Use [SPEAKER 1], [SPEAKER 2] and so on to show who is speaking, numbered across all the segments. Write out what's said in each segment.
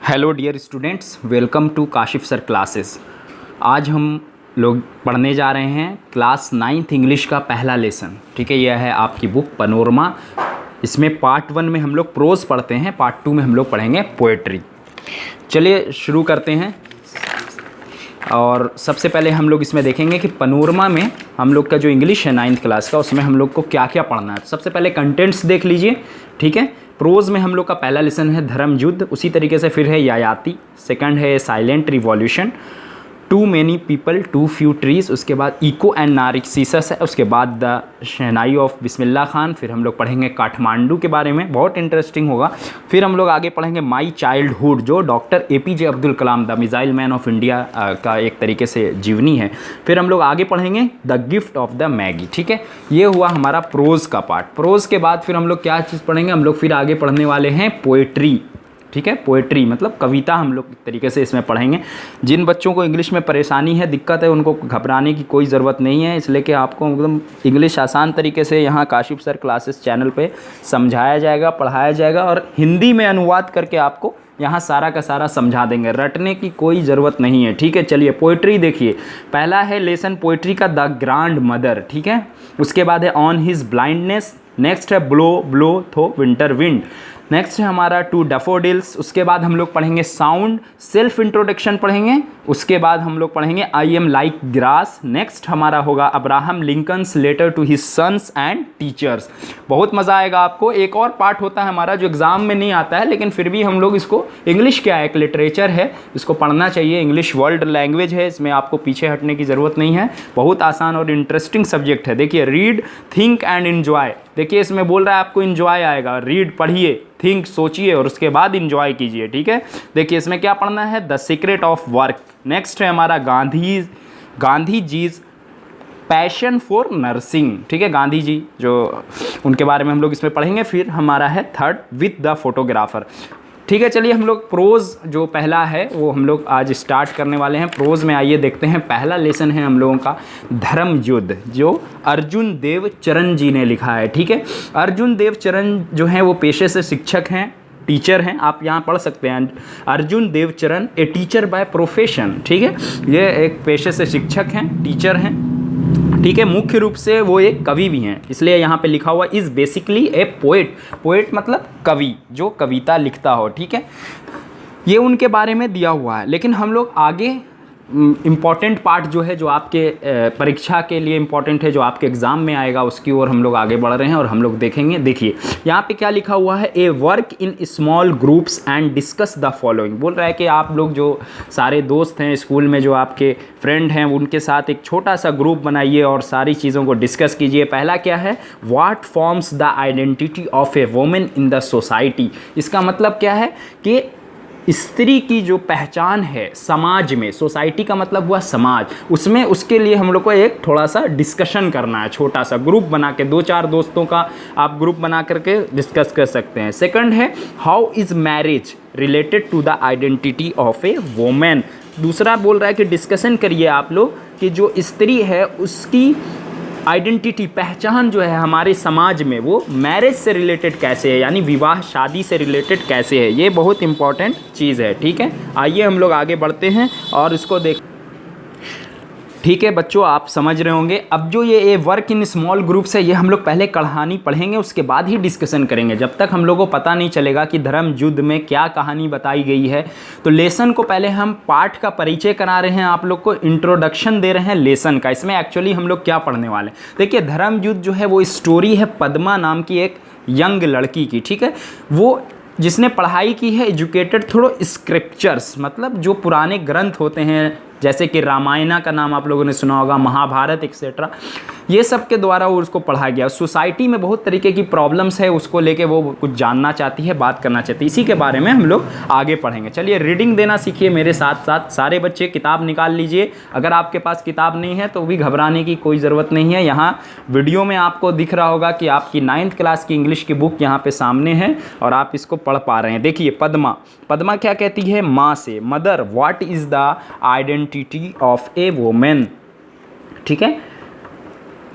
[SPEAKER 1] Hello dear students, welcome to Kashif sir classes. आज हम लोग पढ़ने जा रहे हैं क्लास 9th इंग्लिश का पहला लेसन। ठीक है, यह है आपकी बुक पनोरमा। इसमें पार्ट 1 में हम लोग प्रोज पढ़ते हैं, पार्ट 2 में हम लोग पढ़ेंगे पोएट्री। चलिए शुरू करते हैं। और सबसे पहले हम लोग इसमें देखेंगे कि पनोरमा में हम लोग का जो इंग्लिश है 9th क्लास का, उसमें हम लोग को क्या क्या पढ़ना है। सबसे पहले कंटेंट्स देख लीजिए। ठीक है, प्रोज में हम लोग का पहला लेसन है धर्म युद्ध, उसी तरीके से फिर है यायाति, सेकंड है silent revolution, too many people too few trees, उसके बाद इको एंड नार्सिसस है, उसके बाद द शहनाई ऑफ बिस्मिल्ला खान, फिर हम लोग पढ़ेंगे काठमांडू के बारे में, बहुत इंटरेस्टिंग होगा। फिर हम लोग आगे पढ़ेंगे माई चाइल्डहुड, जो doctor APJ Abdul Kalam the missile man of India का एक तरीके से जीवनी है। फिर हम लोग आगे पढ़ेंगे the gift of the Maggi. ठीक है, ये हुआ हमारा प्रोज का पार्ट। प्रोज के बाद फिर हम लोग क्या चीज़ पढ़ेंगे, हम लोग फिर आगे पढ़ने वाले हैं पोएट्री। ठीक है, पोएट्री मतलब कविता हम लोग एक तरीके से इसमें पढ़ेंगे। जिन बच्चों को इंग्लिश में परेशानी है, दिक्कत है, उनको घबराने की कोई ज़रूरत नहीं है, इसलिए कि आपको एकदम इंग्लिश आसान तरीके से यहाँ काशिफ सर क्लासेस चैनल पे समझाया जाएगा, पढ़ाया जाएगा और हिंदी में अनुवाद करके आपको यहाँ सारा का सारा समझा देंगे। रटने की कोई ज़रूरत नहीं है। ठीक है, चलिए पोएट्री देखिए। पहला है लेसन पोएट्री का द ग्रांड मदर। ठीक है, उसके बाद है ऑन हिज ब्लाइंडनेस, नेक्स्ट है ब्लो ब्लो थो विंटर विंड, नेक्स्ट है हमारा टू डैफोडिल्स, उसके बाद हम लोग पढ़ेंगे साउंड, सेल्फ इंट्रोडक्शन पढ़ेंगे, उसके बाद हम लोग पढ़ेंगे I am like grass, next हमारा होगा Abraham Lincoln's letter to his sons and teachers. बहुत मज़ा आएगा आपको। एक और पार्ट होता है हमारा जो एग्ज़ाम में नहीं आता है, लेकिन फिर भी हम लोग इसको, इंग्लिश क्या है, एक लिटरेचर है, इसको पढ़ना चाहिए। इंग्लिश वर्ल्ड लैंग्वेज है, इसमें आपको पीछे हटने की ज़रूरत नहीं है। बहुत आसान और इंटरेस्टिंग सब्जेक्ट है। देखिए, रीड, थिंक एंड एन्जॉय। देखिए इसमें बोल रहा है आपको इन्जॉय आएगा। रीड पढ़िए, थिंक सोचिए और उसके बाद इन्जॉय कीजिए। ठीक है, देखिए इसमें क्या पढ़ना है, the secret of work. Next है हमारा गांधी जीज पैशन फॉर नर्सिंग। ठीक है, गांधी जी जो उनके बारे में हम लोग इसमें पढ़ेंगे। फिर हमारा है थर्ड विथ द फोटोग्राफर। ठीक है, चलिए हम लोग प्रोज जो पहला है वो हम लोग आज स्टार्ट करने वाले हैं। प्रोज में आइए देखते हैं। पहला लेसन है हम लोगों का धर्म युद्ध, जो अर्जुन देव चरण जी ने लिखा है। ठीक है, अर्जुन देव चरण जो हैं वो पेशे से शिक्षक हैं, टीचर हैं। आप यहाँ पढ़ सकते हैं अर्जुन देव चरण ए टीचर बाय प्रोफेशन। ठीक है, ये एक पेशे से शिक्षक हैं, टीचर हैं। ठीक है, मुख्य रूप से वो एक कवि भी हैं, इसलिए यहाँ पे लिखा हुआ is basically A poet. Poet मतलब कवि, जो कविता लिखता हो। ठीक है, ये उनके बारे में दिया हुआ है। लेकिन हम लोग आगे इम्पॉर्टेंट पार्ट जो है, जो आपके परीक्षा के लिए इम्पॉर्टेंट है, जो आपके एग्ज़ाम में आएगा, उसकी ओर हम लोग आगे बढ़ रहे हैं और हम लोग देखेंगे। देखिए यहाँ पे क्या लिखा हुआ है, a work in small groups and discuss the following. बोल रहा है कि आप लोग जो सारे दोस्त हैं स्कूल में, जो आपके फ्रेंड हैं, उनके साथ एक छोटा सा ग्रुप बनाइए और सारी चीज़ों को डिस्कस कीजिए। पहला क्या है, what forms the identity of a women in the society. इसका मतलब क्या है कि स्त्री की जो पहचान है समाज में, सोसाइटी का मतलब हुआ समाज, उसमें उसके लिए हम लोग को एक थोड़ा सा डिस्कशन करना है। छोटा सा ग्रुप बना के, 2-4 दोस्तों का आप ग्रुप बना करके डिस्कस कर सकते हैं। सेकंड है how is marriage related to the identity of a women. दूसरा बोल रहा है कि डिस्कशन करिए आप लोग कि जो स्त्री है उसकी आइडेंटिटी, पहचान जो है हमारे समाज में, वो मैरिज से रिलेटेड कैसे है, यानी विवाह शादी से रिलेटेड कैसे है। ये बहुत इंपॉर्टेंट चीज़ है। ठीक है, आइए हम लोग आगे बढ़ते हैं और इसको देख। ठीक है बच्चों, आप समझ रहे होंगे। अब जो ये वर्क इन स्मॉल ग्रुप्स है, ये हम लोग पहले कहानी पढ़ेंगे, उसके बाद ही डिस्कशन करेंगे। जब तक हम लोगों को पता नहीं चलेगा कि धर्म युद्ध में क्या कहानी बताई गई है, तो लेसन को पहले हम पाठ का परिचय करा रहे हैं, आप लोग को इंट्रोडक्शन दे रहे हैं लेसन का। इसमें एक्चुअली हम लोग क्या पढ़ने वाले हैं, देखिए धर्म युद्ध जो है वो स्टोरी है पद्मा नाम की एक यंग लड़की की। ठीक है, वो जिसने पढ़ाई की है एजुकेटेड थ्रू स्क्रिप्चर्स, मतलब जो पुराने ग्रंथ होते हैं, जैसे कि रामायण का नाम आप लोगों ने सुना होगा, महाभारत एक्सेट्रा, ये सब के द्वारा वो उसको पढ़ा गया। सोसाइटी में बहुत तरीके की प्रॉब्लम्स है, उसको लेके वो कुछ जानना चाहती है, बात करना चाहती है। इसी के बारे में हम लोग आगे पढ़ेंगे। चलिए रीडिंग देना सीखिए मेरे साथ साथ। सारे बच्चे किताब निकाल लीजिए। अगर आपके पास किताब नहीं है तो भी घबराने की कोई ज़रूरत नहीं है। यहाँ वीडियो में आपको दिख रहा होगा कि आपकी 9th क्लास की इंग्लिश की बुक यहाँ पर सामने है और आप इसको पढ़ पा रहे हैं। देखिए पद्मा, पद्मा क्या कहती है, माँ से, mother what is the identity of a women. ठीक है,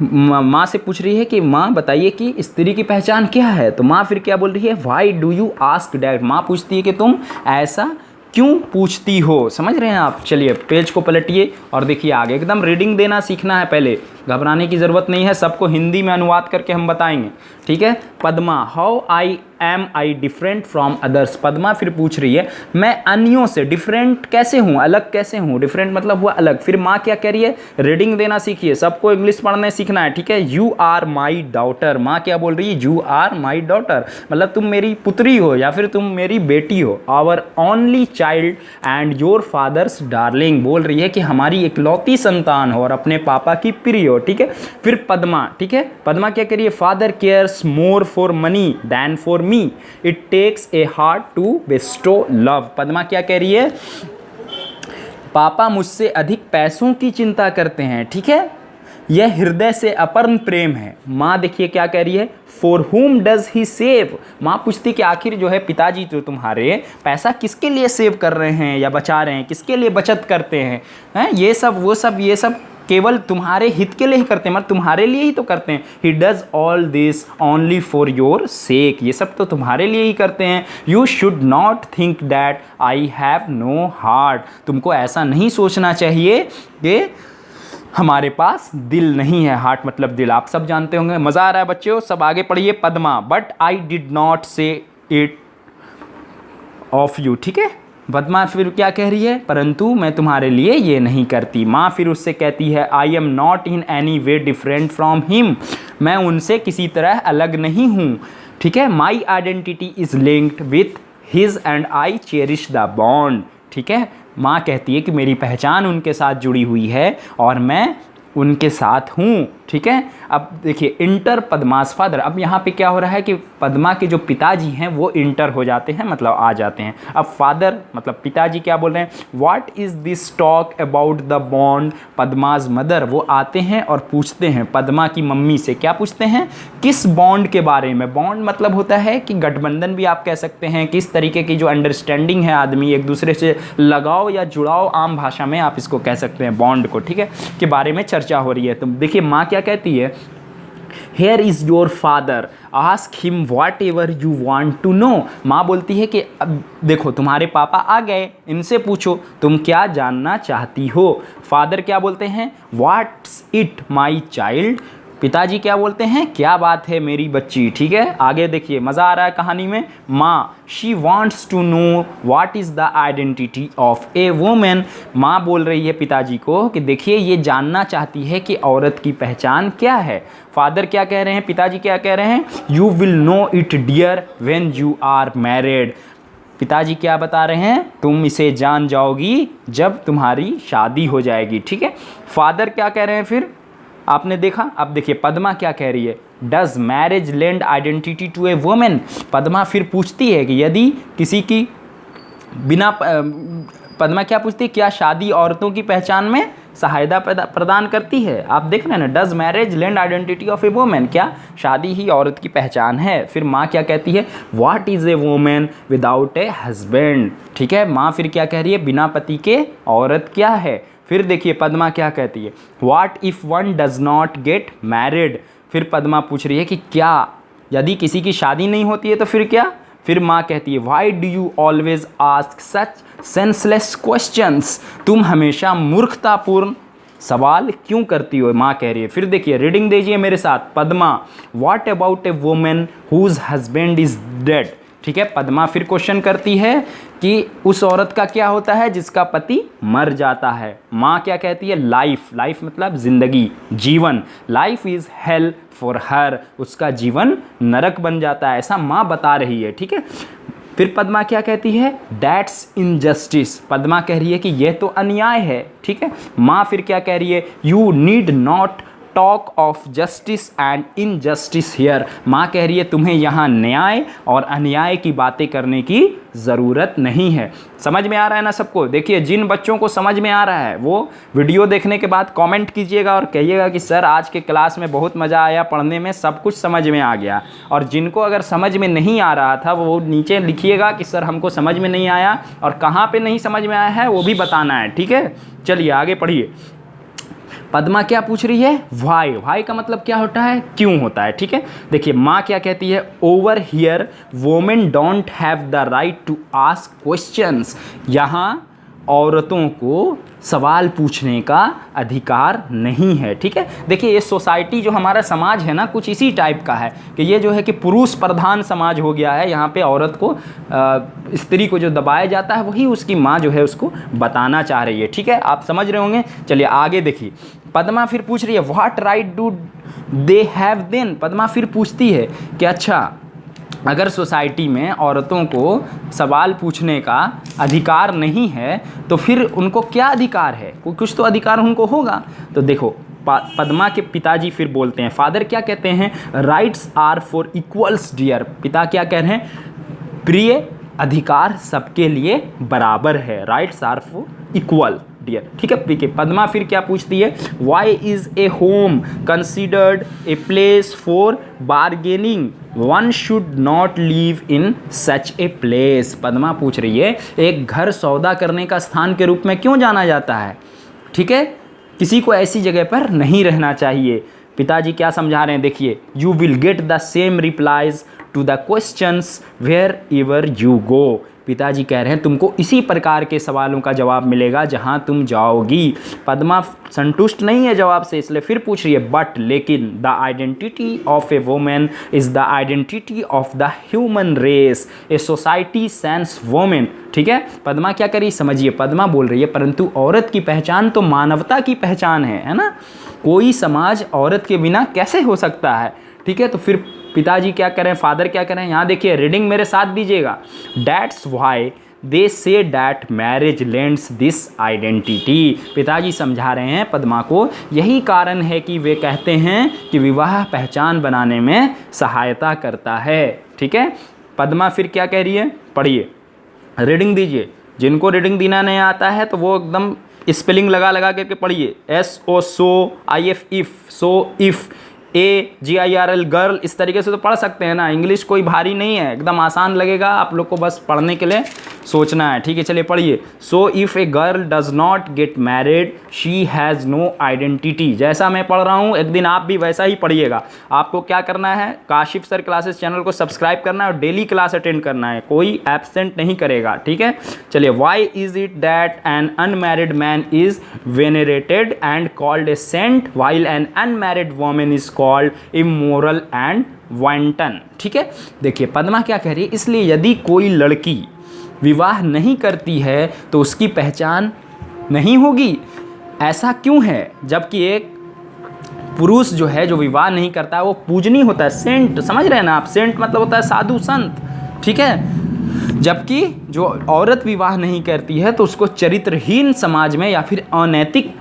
[SPEAKER 1] माँ से पूछ रही है कि माँ बताइए कि स्त्री की पहचान क्या है। तो माँ फिर क्या बोल रही है, why do you ask that. माँ पूछती है कि तुम ऐसा क्यों पूछती हो। समझ रहे हैं आप। चलिए पेज को पलटिए और देखिए आगे, एकदम रीडिंग देना सीखना है पहले, घबराने की ज़रूरत नहीं है, सबको हिंदी में अनुवाद करके हम बताएंगे, ठीक है। Padma, how I different from others. Padma फिर पूछ रही है मैं अन्यों से डिफरेंट कैसे हूँ, अलग कैसे हूँ। डिफरेंट मतलब हुआ अलग। फिर माँ क्या कह रही है, रीडिंग देना सीखिए, सबको इंग्लिश पढ़ने सीखना है, ठीक है। You are my daughter. माँ क्या बोल रही है, यू आर माई डॉटर, मतलब तुम मेरी पुत्री हो या फिर तुम मेरी बेटी हो। Our only child and your father's darling. बोल रही है कि हमारी इकलौती संतान हो और अपने पापा की प्रिय हो, ठीक है। फिर पद्मा, ठीक है, पद्मा क्या करिए, father cares more for money than for me, it takes a heart to bestow love. Padma क्या कह रही है, पापा मुझसे अधिक पैसों की चिंता करते हैं, ठीक है, यह हृदय से अपर्न प्रेम है। माँ देखिए क्या कह रही है, फॉर हुम डज ही सेव। माँ पूछती कि आखिर जो है पिताजी तो तुम्हारे पैसा किसके लिए सेव कर रहे हैं या बचा रहे हैं, किसके लिए बचत करते हैं, ये सब वो सब ये सब केवल तुम्हारे हित के लिए ही करते हैं, मतलब तुम्हारे लिए ही तो करते हैं। He does all this only for your sake, ये सब तो तुम्हारे लिए ही करते हैं। You should not think that I have no heart. तुमको ऐसा नहीं सोचना चाहिए कि हमारे पास दिल नहीं है। हार्ट मतलब दिल, आप सब जानते होंगे। मज़ा आ रहा है बच्चों, सब आगे पढ़िए। Padma, but I did not से इट ऑफ यू, ठीक है। पद्मा फिर क्या कह रही है, परंतु मैं तुम्हारे लिए ये नहीं करती। माँ फिर उससे कहती है, I am not in any way different from him. मैं उनसे किसी तरह अलग नहीं हूँ, ठीक है। My identity is linked with his and I cherish the bond, ठीक है। माँ कहती है कि मेरी पहचान उनके साथ जुड़ी हुई है और मैं उनके साथ हूँ, ठीक है। अब देखिए इंटर पद्मास फादर। अब यहाँ पे क्या हो रहा है कि पद्मा के जो पिताजी हैं वो इंटर हो जाते हैं, मतलब आ जाते हैं। अब फादर मतलब पिताजी क्या बोल रहे हैं, what is this talk about the bond पद्माज मदर। वो आते हैं और पूछते हैं पद्मा की मम्मी से, क्या पूछते हैं, किस बॉन्ड के बारे में। बॉन्ड मतलब होता है कि गठबंधन भी आप कह सकते हैं, किस तरीके की जो अंडरस्टैंडिंग है आदमी एक दूसरे से लगाव या जुड़ाव, आम भाषा में आप इसको कह सकते हैं बॉन्ड को, ठीक है, के बारे में चर्चा हो रही है। तो देखिए माँ क्या कहती है, Here is your father, ask him whatever you want to know। माँ बोलती है कि अब देखो तुम्हारे पापा आ गए, इनसे पूछो तुम क्या जानना चाहती हो। फादर क्या बोलते हैं, What's it my child। पिताजी क्या बोलते हैं, क्या बात है मेरी बच्ची, ठीक है। आगे देखिए मज़ा आ रहा है कहानी में। माँ, she wants to know what is the identity of a women. माँ बोल रही है पिताजी को कि देखिए ये जानना चाहती है कि औरत की पहचान क्या है। फादर क्या कह रहे हैं, पिताजी क्या कह रहे हैं, you will know it dear when you are married. पिताजी क्या बता रहे हैं, तुम इसे जान जाओगी जब तुम्हारी शादी हो जाएगी, ठीक है। फादर क्या कह रहे हैं फिर, आपने देखा। अब देखिए पद्मा क्या कह रही है, does marriage lend identity to a women. Padma फिर पूछती है कि यदि किसी की बिना पद्मा क्या पूछती है, क्या शादी औरतों की पहचान में सहायता प्रदान करती है। आप देख रहे हैं ना, does marriage lend identity of a women, क्या शादी ही औरत की पहचान है। फिर माँ क्या कहती है, what is a women without a husband, ठीक है। माँ फिर क्या कह रही है, बिना पति के औरत क्या है। फिर देखिए पद्मा क्या कहती है, what if one does not get married. फिर पद्मा पूछ रही है कि क्या यदि किसी की शादी नहीं होती है तो फिर क्या। फिर माँ कहती है, why do you always ask such senseless questions. तुम हमेशा मूर्खतापूर्ण सवाल क्यों करती हो, माँ कह रही है। फिर देखिए रीडिंग दीजिए मेरे साथ। Padma, what about a women whose husband is dead, ठीक है। पद्मा फिर क्वेश्चन करती है कि उस औरत का क्या होता है जिसका पति मर जाता है। माँ क्या कहती है, लाइफ, लाइफ मतलब जिंदगी, जीवन, life is hello for her, उसका जीवन नरक बन जाता है, ऐसा माँ बता रही है, ठीक है। फिर पद्मा क्या कहती है, दैट्स इनजस्टिस। पद्मा कह रही है कि यह तो अन्याय है, ठीक है। माँ फिर क्या कह रही है, you need not talk of justice and injustice here. माँ कह रही है तुम्हें यहाँ न्याय और अन्याय की बातें करने की ज़रूरत नहीं है। समझ में आ रहा है ना सबको। देखिए जिन बच्चों को समझ में आ रहा है वो वीडियो देखने के बाद कमेंट कीजिएगा और कहिएगा कि सर आज के क्लास में बहुत मज़ा आया, पढ़ने में सब कुछ समझ में आ गया। और जिनको अगर समझ में नहीं आ रहा था वो नीचे लिखिएगा कि सर हमको समझ में नहीं आया, और कहाँ पर नहीं समझ में आया है वो भी बताना है, ठीक है। चलिए आगे पढ़िए। पद्मा क्या पूछ रही है, व्हाई। व्हाई का मतलब क्या होता है, क्यों होता है, ठीक है। देखिए माँ क्या कहती है, over here women don't have the right to ask questions. यहाँ औरतों को सवाल पूछने का अधिकार नहीं है, ठीक है। देखिए ये सोसाइटी जो हमारा समाज है ना, कुछ इसी टाइप का है कि ये जो है कि पुरुष प्रधान समाज हो गया है। यहाँ पे औरत को स्त्री को जो दबाया जाता है वही उसकी माँ जो है उसको बताना चाह रही है, ठीक है। आप समझ रहे होंगे। चलिए आगे देखिए, पद्मा फिर पूछ रही है what right do they have then. Padma फिर पूछती है कि अच्छा अगर सोसाइटी में औरतों को सवाल पूछने का अधिकार नहीं है तो फिर उनको क्या अधिकार है, कुछ तो अधिकार उनको होगा। तो देखो पद्मा के पिताजी फिर बोलते हैं, फादर क्या कहते हैं, rights are for equals dear. पिता क्या कह रहे हैं, प्रिय अधिकार सबके लिए बराबर है, rights are for equal dear, ठीक है। पद्मा फिर क्या पूछती है, why is a home considered a place for bargaining, one should not live in such a place. Padma पूछ रही है एक घर सौदा करने का स्थान के रूप में क्यों जाना जाता है, ठीक है, किसी को ऐसी जगह पर नहीं रहना चाहिए। पिताजी क्या समझा रहे हैं, देखिए, you will get the same replies to the questions wherever you go. पिताजी कह रहे हैं तुमको इसी प्रकार के सवालों का जवाब मिलेगा जहां तुम जाओगी। पद्मा संतुष्ट नहीं है जवाब से, इसलिए फिर पूछ रही है, बट लेकिन the identity of a women is the identity of the human race, a society sense women, ठीक है। पद्मा क्या करी, समझिए, पद्मा बोल रही है परंतु औरत की पहचान तो मानवता की पहचान है ना, कोई समाज औरत के बिना कैसे हो सकता है, ठीक है। तो फिर पिताजी क्या करें, फादर क्या करें, यहाँ देखिए रीडिंग मेरे साथ दीजिएगा। That's why they say that marriage lends this identity. पिताजी समझा रहे हैं पद्मा को, यही कारण है कि वे कहते हैं कि विवाह पहचान बनाने में सहायता करता है, ठीक है। पद्मा फिर क्या कह रही है, पढ़िए, रीडिंग दीजिए। जिनको रीडिंग देना नहीं आता है तो वो एकदम स्पेलिंग लगा लगा करके पढ़िए। SO so, IF if, so if, AGIRL girl, इस तरीके से तो पढ़ सकते हैं ना। इंग्लिश कोई भारी नहीं है, एकदम आसान लगेगा आप लोग को, बस पढ़ने के लिए सोचना है, ठीक है। चलिए पढ़िए, so if a girl does not get married she has no identity. जैसा मैं पढ़ रहा हूँ एक दिन आप भी वैसा ही पढ़िएगा। आपको क्या करना है, काशिफ सर क्लासेस चैनल को सब्सक्राइब करना है और डेली क्लास अटेंड करना है, कोई एब्सेंट नहीं करेगा, ठीक है। चलिए, why is it that an unmarried man is venerated and called a saint while an unmarried women is called immoral and wanton, ठीक है। देखिए पद्मा क्या कह रही है, इसलिए यदि कोई लड़की विवाह नहीं करती है तो उसकी पहचान नहीं होगी। ऐसा क्यों है, जबकि एक पुरुष जो है जो विवाह नहीं करता है वो पूजनीय होता है, सेंट, समझ रहे हैं ना आप, सेंट मतलब होता है साधु संत, ठीक है। जबकि जो औरत विवाह नहीं करती है तो उसको चरित्रहीन समाज में या फिर अनैतिक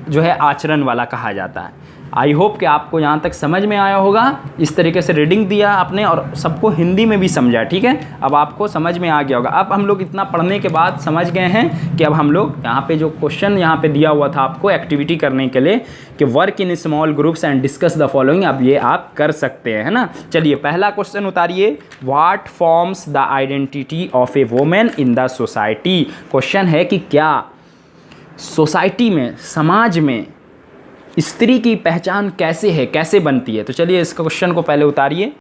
[SPEAKER 1] जो है आचरण वाला कहा जाता है। आई होप कि आपको यहाँ तक समझ में आया होगा। इस तरीके से रीडिंग दिया आपने और सबको हिंदी में भी समझा, ठीक है। अब आपको समझ में आ गया होगा। अब हम लोग इतना पढ़ने के बाद समझ गए हैं कि अब हम लोग यहाँ पे जो क्वेश्चन यहाँ पे दिया हुआ था आपको एक्टिविटी करने के लिए कि work in small groups and discuss the following, अब ये आप कर सकते हैं, है ना। चलिए पहला क्वेश्चन उतारिए, what forms the identity of a women in the society. Question है कि क्या सोसाइटी में, समाज में स्त्री की पहचान कैसे है, कैसे बनती है। तो चलिए इस क्वेश्चन को पहले उतारिए।